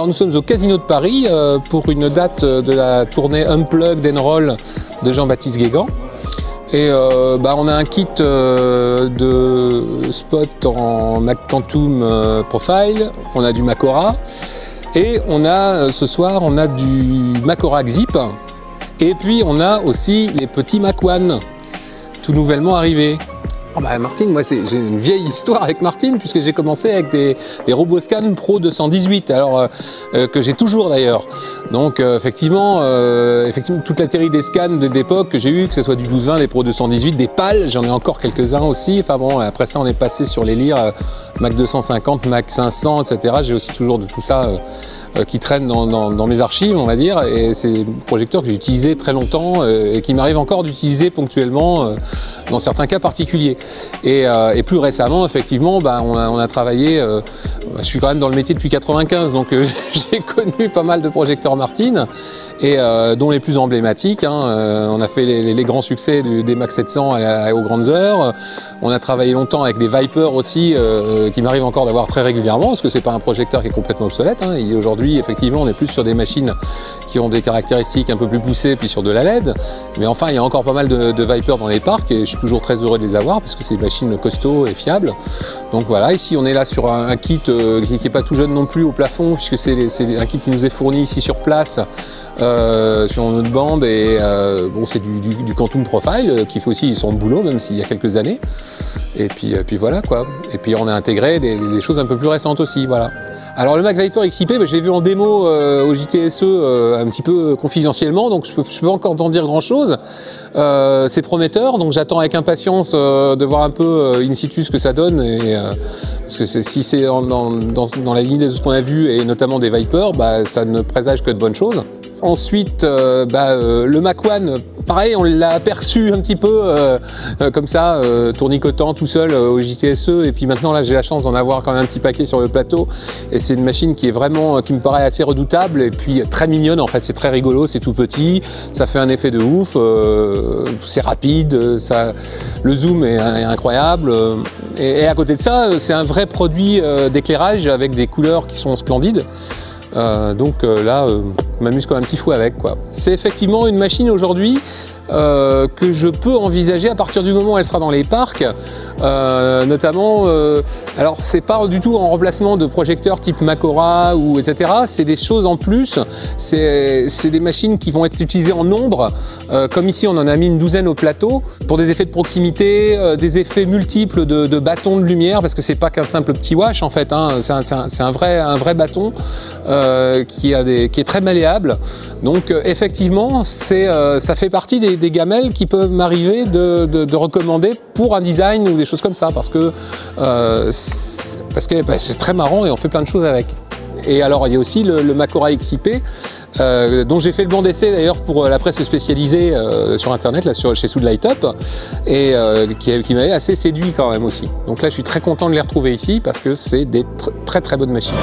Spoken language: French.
Alors nous sommes au Casino de Paris pour une date de la tournée Unplugged and Roll de Jean-Baptiste Guégan. Et on a un kit de spot en Mac Quantum Profile, on a du Macora et on a ce soir on a du Macora Xip et puis on a aussi les petits Mac One tout nouvellement arrivés. Martin, moi j'ai une vieille histoire avec Martin puisque j'ai commencé avec des RoboScan Pro 218, alors que j'ai toujours d'ailleurs. Donc effectivement, toute la série des scans d'époque que j'ai eu, que ce soit du 1220, des Pro 218, des PAL, j'en ai encore quelques-uns aussi. Enfin bon, après ça on est passé sur les lyres Mac 250, Mac 500, etc. J'ai aussi toujours de tout ça qui traîne dans mes archives, on va dire, et c'est des projecteurs que j'ai utilisés très longtemps et qui m'arrive encore d'utiliser ponctuellement dans certains cas particuliers. Et plus récemment, effectivement, on a travaillé, je suis quand même dans le métier depuis 95, donc j'ai connu pas mal de projecteurs Martin, et dont les plus emblématiques. On a fait les grands succès des Mac 700 aux grandes heures. On a travaillé longtemps avec des Viper aussi, qui m'arrive encore d'avoir très régulièrement, parce que c'est pas un projecteur qui est complètement obsolète. Aujourd'hui, effectivement, on est plus sur des machines qui ont des caractéristiques un peu plus poussées, puis sur de la LED. Mais enfin, il y a encore pas mal de Viper dans les parcs, et je suis toujours très heureux de les avoir, parce que c'est des machines costauds et fiables. Donc voilà, ici on est là sur un kit qui n'est pas tout jeune non plus au plafond, puisque c'est un kit qui nous est fourni ici sur place, sur notre bande, et c'est du Quantum Profile qui fait aussi son boulot, même s'il y a quelques années. Et puis voilà quoi. Et puis on a intégré des choses un peu plus récentes aussi, voilà. Alors le Mac Viper XIP, je l'ai vu en démo au JTSE un petit peu confidentiellement, donc je peux pas encore t'en dire grand chose. C'est prometteur, donc j'attends avec impatience de voir un peu in situ ce que ça donne, parce que si c'est dans la ligne de ce qu'on a vu, et notamment des Viper, ça ne présage que de bonnes choses. Ensuite, le Mac One, pareil, on l'a aperçu un petit peu comme ça, tournicotant tout seul au JTSE, et puis maintenant là j'ai la chance d'en avoir quand même un petit paquet sur le plateau, et c'est une machine qui me paraît assez redoutable, et puis très mignonne en fait, c'est très rigolo, c'est tout petit, ça fait un effet de ouf, c'est rapide, le zoom est incroyable, et à côté de ça, c'est un vrai produit d'éclairage avec des couleurs qui sont splendides. Donc là, je m'amuse comme un petit fou avec, quoi. C'est effectivement une machine aujourd'hui que je peux envisager à partir du moment où elle sera dans les parcs, notamment, alors c'est pas du tout en remplacement de projecteurs type Macora ou etc. C'est des choses en plus, c'est des machines qui vont être utilisées en nombre, comme ici on en a mis une douzaine au plateau, pour des effets de proximité, des effets multiples de bâtons de lumière, parce que c'est pas qu'un simple petit wash en fait, c'est un vrai bâton qui est très malléable. Donc effectivement, ça fait partie des gamelles qui peuvent m'arriver de recommander pour un design ou des choses comme ça, parce que c'est très marrant et on fait plein de choses avec. Et alors il y a aussi le Macora XIP, dont j'ai fait le banc d'essai d'ailleurs pour la presse spécialisée sur internet, là, chez Soundlight Up, et qui m'avait assez séduit quand même aussi. Donc là je suis très content de les retrouver ici, parce que c'est des très bonnes machines.